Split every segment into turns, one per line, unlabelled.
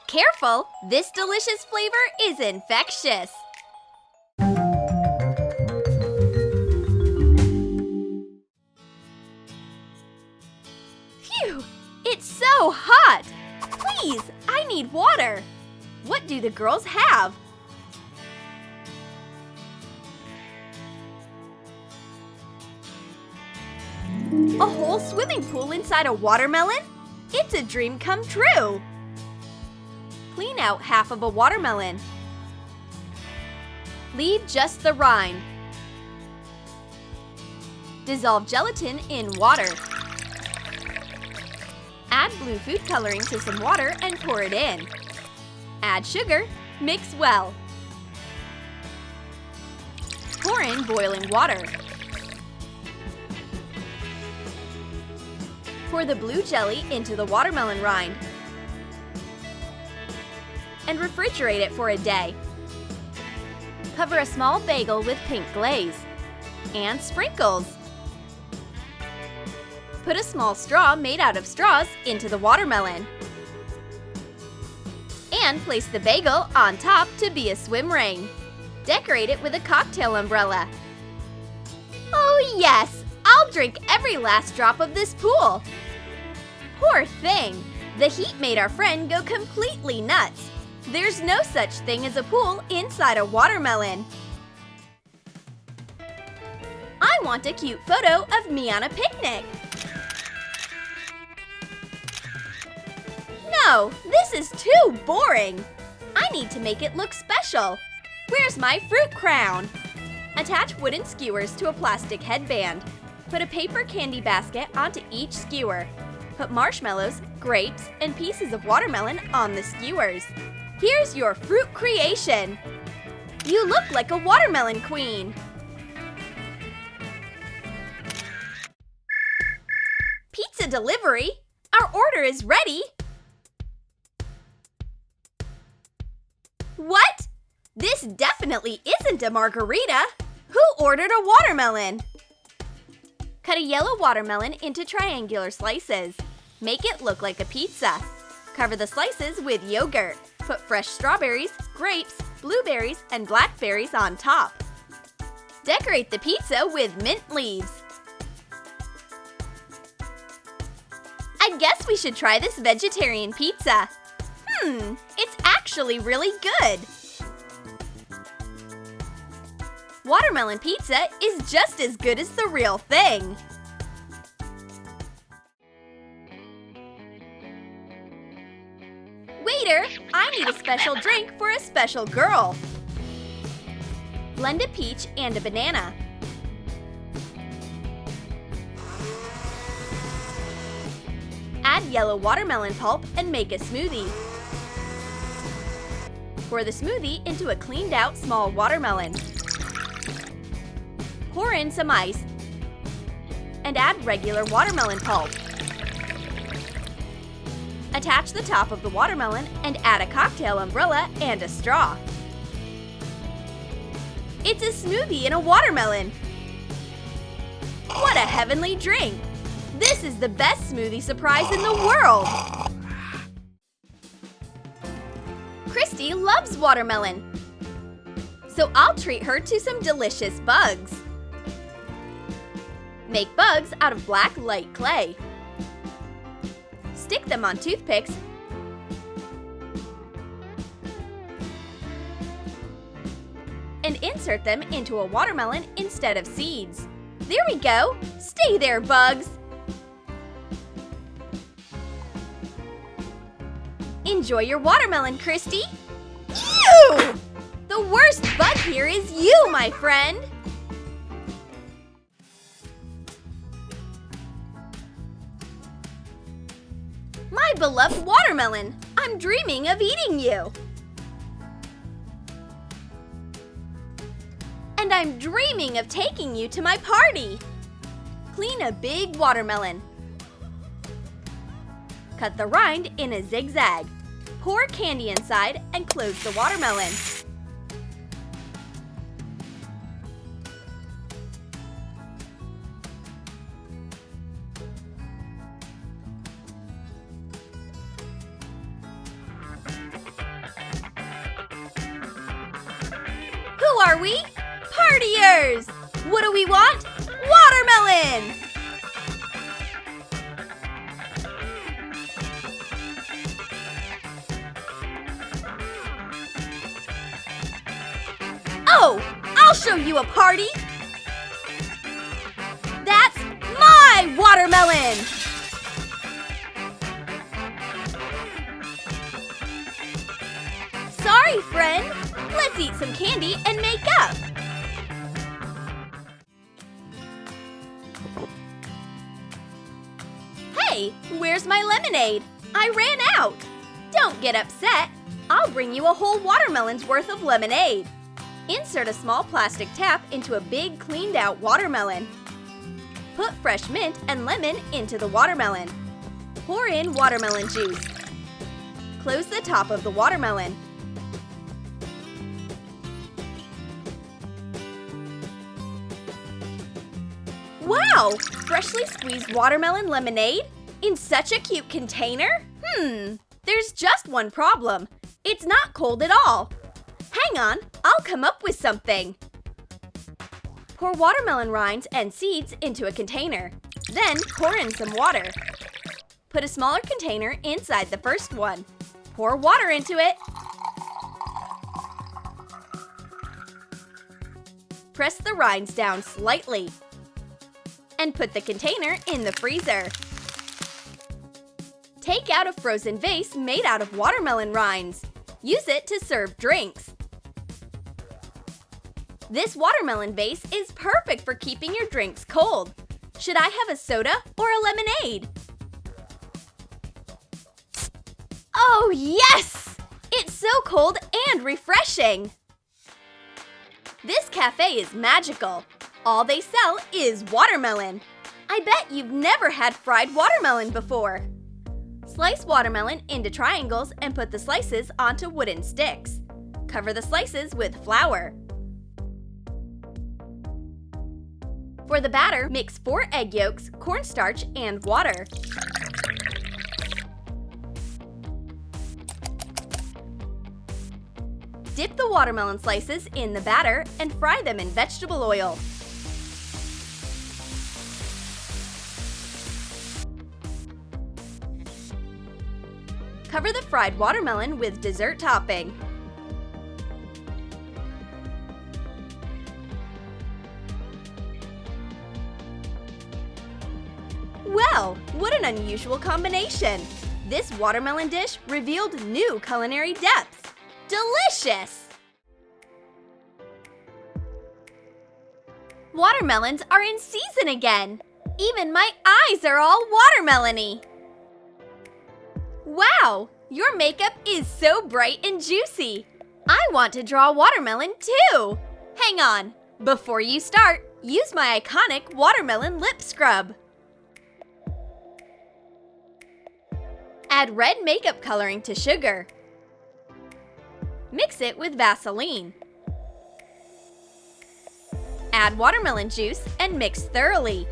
Careful! This delicious flavor is infectious! Phew! It's so hot! Please, I need water! What do the girls have? A whole swimming pool inside a watermelon? It's a dream come true! Clean out half of a watermelon. Leave just the rind. Dissolve gelatin in water. Add blue food coloring to some water and pour it in. Add sugar, mix well. Pour in boiling water. Pour the blue jelly into the watermelon rind and refrigerate it for a day. Cover a small bagel with pink glaze and sprinkles. Put a small straw made out of straws into the watermelon and place the bagel on top to be a swim ring. Decorate it with a cocktail umbrella. Oh yes! I'll drink every last drop of this pool! Poor thing! The heat made our friend go completely nuts. There's no such thing as a pool inside a watermelon. I want a cute photo of me on a picnic. No, this is too boring. I need to make it look special. Where's my fruit crown? Attach wooden skewers to a plastic headband. Put a paper candy basket onto each skewer. Put marshmallows, grapes, and pieces of watermelon on the skewers. Here's your fruit creation! You look like a watermelon queen! Pizza delivery! Our order is ready! What? This definitely isn't a margarita! Who ordered a watermelon? Cut a yellow watermelon into triangular slices. Make it look like a pizza. Cover the slices with yogurt. Put fresh strawberries, grapes, blueberries, and blackberries on top. Decorate the pizza with mint leaves. I guess we should try this vegetarian pizza. It's actually really good. Watermelon pizza is just as good as the real thing. Waiter, I need a special drink for a special girl. Blend a peach and a banana. Add yellow watermelon pulp and make a smoothie. Pour the smoothie into a cleaned out small watermelon. Pour in some ice and add regular watermelon pulp. Attach the top of the watermelon and add a cocktail umbrella and a straw. It's a smoothie in a watermelon! What a heavenly drink! This is the best smoothie surprise in the world! Christy loves watermelon, so I'll treat her to some delicious bugs. Make bugs out of black light clay. Stick them on toothpicks and insert them into a watermelon instead of seeds. There we go! Stay there, bugs! Enjoy your watermelon, Christy! Ew! The worst bug here is you, my friend! My beloved watermelon! I'm dreaming of eating you! And I'm dreaming of taking you to my party! Clean a big watermelon. Cut the rind in a zigzag. Pour candy inside and close the watermelon. Who are we? Partiers! What do we want? Watermelon! Oh, I'll show you a party! That's my watermelon! Sorry, friend. Let's eat some candy and make up. Hey, where's my lemonade? I ran out. Don't get upset. I'll bring you a whole watermelon's worth of lemonade. Insert a small plastic tap into a big cleaned out watermelon. Put fresh mint and lemon into the watermelon. Pour in watermelon juice. Close the top of the watermelon. Wow! Freshly squeezed watermelon lemonade? In such a cute container? There's just one problem. It's not cold at all. Hang on, I'll come up with something. Pour watermelon rinds and seeds into a container. Then pour in some water. Put a smaller container inside the first one. Pour water into it. Press the rinds down slightly. And put the container in the freezer. Take out a frozen vase made out of watermelon rinds. Use it to serve drinks. This watermelon vase is perfect for keeping your drinks cold. Should I have a soda or a lemonade? Oh, yes! It's so cold and refreshing. This cafe is magical. All they sell is watermelon. I bet you've never had fried watermelon before. Slice watermelon into triangles and put the slices onto wooden sticks. Cover the slices with flour. For the batter, mix 4 egg yolks, cornstarch, and water. Dip the watermelon slices in the batter and fry them in vegetable oil. Cover the fried watermelon with dessert topping. Well, what an unusual combination! This watermelon dish revealed new culinary depths. Delicious! Watermelons are in season again! Even my eyes are all watermelon-y! Wow! Your makeup is so bright and juicy! I want to draw watermelon too! Hang on! Before you start, use my iconic watermelon lip scrub. Add red makeup coloring to sugar. Mix it with Vaseline. Add watermelon juice and mix thoroughly.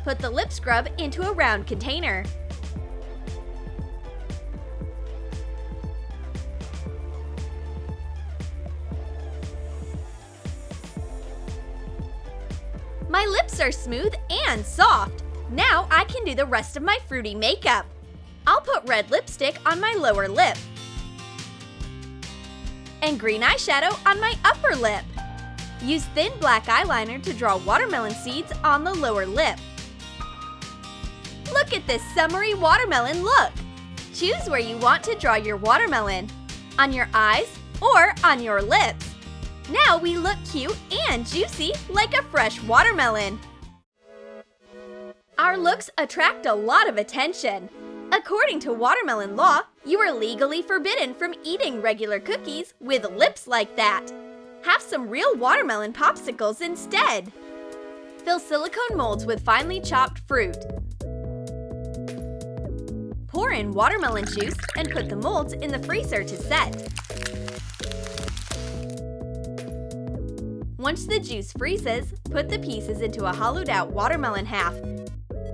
Put the lip scrub into a round container. My lips are smooth and soft. Now I can do the rest of my fruity makeup. I'll put red lipstick on my lower lip and green eyeshadow on my upper lip. Use thin black eyeliner to draw watermelon seeds on the lower lip. Look at this summery watermelon look! Choose where you want to draw your watermelon, on your eyes or on your lips. Now we look cute and juicy like a fresh watermelon. Our looks attract a lot of attention. According to watermelon law, you are legally forbidden from eating regular cookies with lips like that. Have some real watermelon popsicles instead. Fill silicone molds with finely chopped fruit. Pour in watermelon juice and put the molds in the freezer to set. Once the juice freezes, put the pieces into a hollowed out watermelon half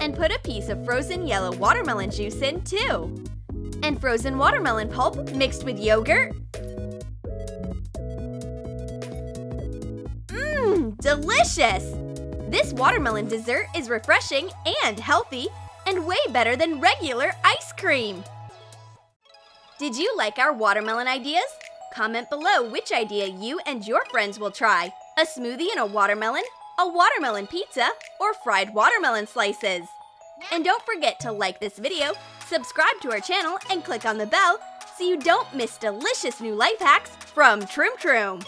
and put a piece of frozen yellow watermelon juice in too. And frozen watermelon pulp mixed with yogurt, delicious! This watermelon dessert is refreshing and healthy, and way better than regular ice cream. Did you like our watermelon ideas? Comment below which idea you and your friends will try. A smoothie and a watermelon pizza, or fried watermelon slices. And don't forget to like this video, subscribe to our channel, and click on the bell so you don't miss delicious new life hacks from Troom.